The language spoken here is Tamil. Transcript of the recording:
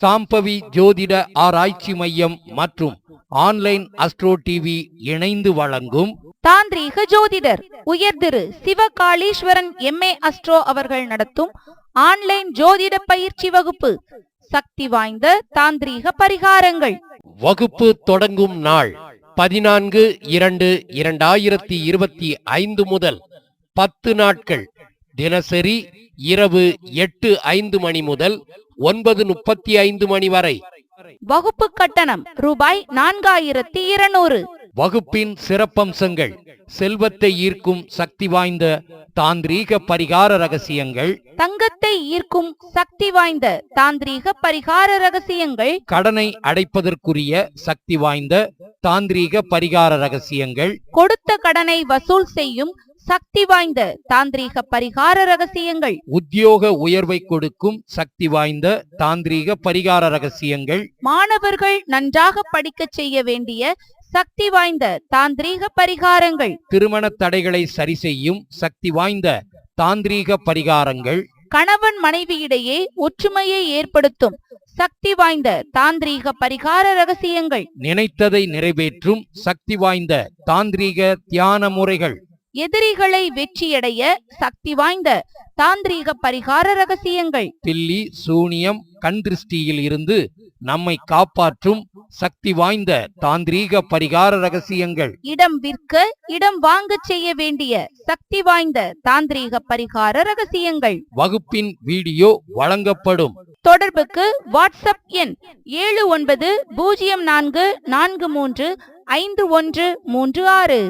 சாம்பவி ஜோதிட ஆராய்ச்சி மையம் மற்றும் ஆன்லைன் அஸ்ட்ரோ டிவி இணைந்து வழங்கும் தாந்திரீக ஜோதிடர் உயர் திரு சிவகாளீஸ்வரன் MA அஸ்ட்ரோ அவர்கள் நடத்தும் ஆன்லைன் ஜோதிட பயிற்சி வகுப்பு. சக்தி வாய்ந்த தாந்திரீக பரிகாரங்கள். வகுப்பு தொடங்கும் நாள் 14/2/2025 முதல் 10 நாட்கள். தினசரி இரவு 8:05 மணி முதல் 9:35 மணி வரை. வகுப்பு கட்டணம் ரூபாய் 4200. வகுப்பின் சிறப்பம்சங்கள்: செல்வத்தை ஈர்க்கும் சக்தி வாய்ந்த தாந்திரீக பரிகார ரகசியங்கள், தங்கத்தை ஈர்க்கும் சக்தி வாய்ந்த தாந்திரீக பரிகார ரகசியங்கள், கடனை அடைப்பதற்குரிய சக்தி வாய்ந்த தாந்திரீக பரிகார ரகசியங்கள், கொடுத்த கடனை வசூல் செய்யும் சக்தி வாய்ந்த தாந்திரீக பரிகார ரகசியங்கள், உத்தியோக உயர்வை கொடுக்கும் சக்தி வாய்ந்த தாந்திரீக பரிகார ரகசியங்கள், மாணவர்கள் நன்றாக படிக்க செய்ய வேண்டிய சக்தி வாய்ந்த தாந்திரீக பரிகாரங்கள், திருமண தடைகளை சரி செய்யும் சக்தி வாய்ந்த தாந்திரீக பரிகாரங்கள், கணவன் மனைவியிடையே ஒற்றுமையை ஏற்படுத்தும் சக்தி வாய்ந்த தாந்திரீக பரிகார ரகசியங்கள், நினைத்ததை நிறைவேற்றும் சக்தி வாய்ந்த தாந்திரீக தியான முறைகள், எதிரிகளை வெற்றியடைய சக்தி வாய்ந்த தாந்திரீக பரிகார ரகசியங்கள், தில்லி சூனியம் கண் திருஷ்டியில் இருந்து நம்மை காப்பாற்றும் சக்தி வாய்ந்த தாந்திரீக பரிகார ரகசியங்கள், இடம் விற்க இடம் வாங்க செய்ய வேண்டிய சக்தி வாய்ந்த தாந்திரீக பரிகார ரகசியங்கள். வகுப்பின் வீடியோ வழங்கப்படும். தொடர்புக்கு வாட்ஸ்அப் எண் 7904435136.